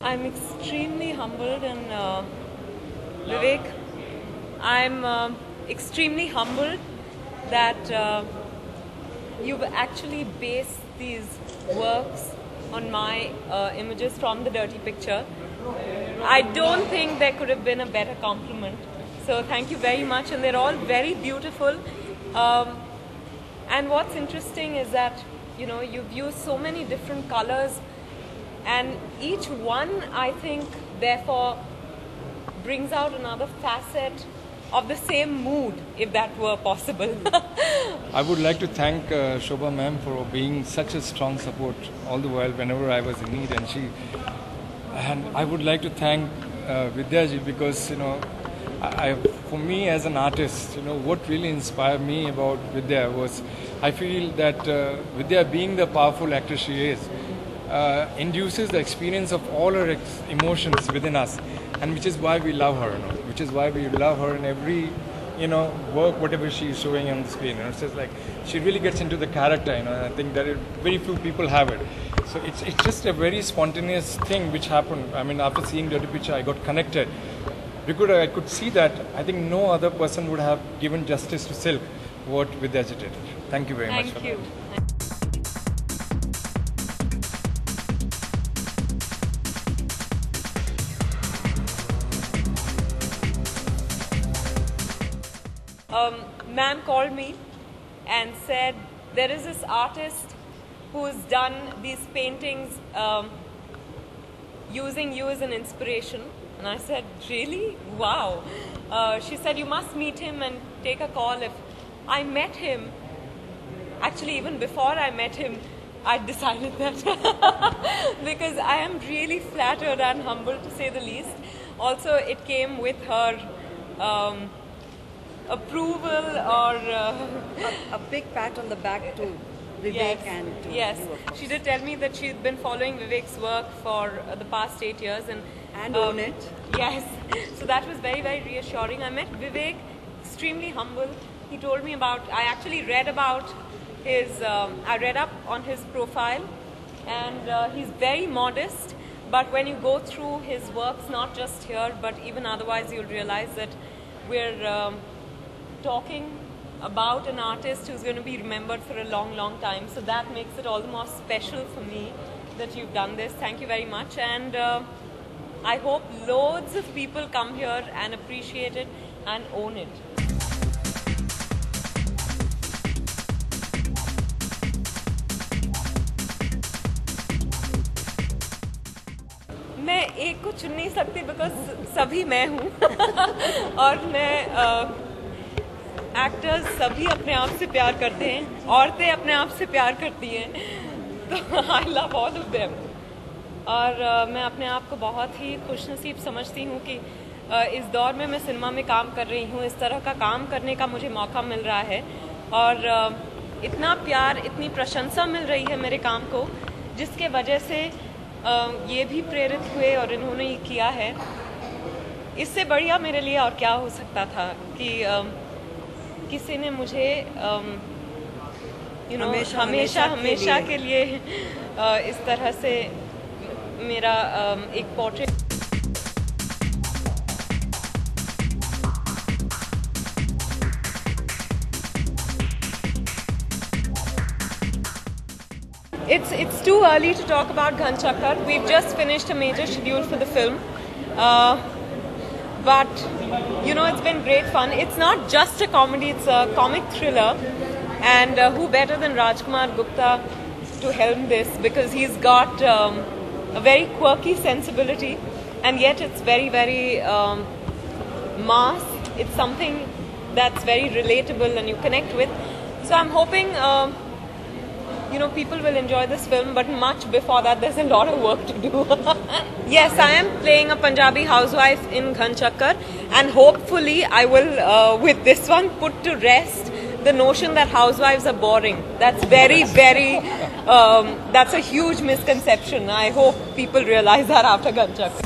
I'm extremely humbled and Vivek, I'm extremely humbled that you've actually based these works on my images from the Dirty Picture. I don't think there could have been a better compliment. So thank you very much, and they're all very beautiful. And what's interesting is that you've used so many different colors, and each one, I think, therefore brings out another facet of the same mood, if that were possible. I would like to thank Shobha ma'am for being such a strong support all the while whenever I was in need, and I would like to thank Vidya ji, because for me as an artist, what really inspired me about Vidya was, I feel that Vidya, being the powerful actress she is, induces the experience of all her emotions within us, and which is why we love her. Which is why we love her in every work, whatever she is showing on the screen. It's just like she really gets into the character. And I think that very few people have it. So it's just a very spontaneous thing which happened. I mean, after seeing Dirty Picture, I got connected. Because I could see that I think no other person would have given justice to Silk what Vidya ji did. Thank you very much for that. Ma'am called me and said there is this artist who's done these paintings using you as an inspiration. And I said, really? Wow. She said, you must meet him and take a call. If I met him, actually even before I met him, I decided that because I am really flattered and humbled, to say the least. Also, it came with her approval or a big pat on the back to Vivek. Yes, and to yes. you, of course. She did tell me that she'd been following Vivek's work for the past 8 years and own it. Yes. So that was very, very reassuring. I met Vivek, extremely humble. He told me I actually read about his, I read up on his profile, and he's very modest. But when you go through his works, not just here, but even otherwise, you'll realize that we're talking about an artist who's going to be remembered for a long, long time. So that makes it all the more special for me that you've done this. Thank you very much. And I hope loads of people come here and appreciate it and own it. मैं एक को चुन नहीं सकती because सभी मैं हूँ और मैं एक्टर्स सभी अपने आप से प्यार करते हैं, औरतें अपने आप से प्यार करती हैं, तो I love all of them. और मैं अपने आप को बहुत ही खुशनसीब समझती हूँ कि इस दौर में मैं सिनेमा में काम कर रही हूँ, इस तरह का काम करने का मुझे मौका मिल रहा है और इतना प्यार, इतनी प्रशंसा मिल रही है मेरे काम को, जिसके वजह से ये भी प्रेरित हुए और इन्होंने ये किया है। इससे बढ़िया मेरे लिए और क्या हो सकता था कि किसी ने मुझे हमेशा के लिए इस तरह से मेरा एक portrait It's too early to talk about Ghan Chakkar. We've just finished a major schedule for the film. But it's been great fun. It's not just a comedy, it's a comic thriller. And who better than Rajkumar Gupta to helm this, because he's got a very quirky sensibility, and yet it's very, very mass. It's something that's very relatable and you connect with. So I'm hoping people will enjoy this film, but much before that, there's a lot of work to do. Yes, I am playing a Punjabi housewife in Ghan Chakkar, and hopefully I will, with this one, put to rest the notion that housewives are boring. That's very, very, that's a huge misconception. I hope people realize that after Ghan Chakkar.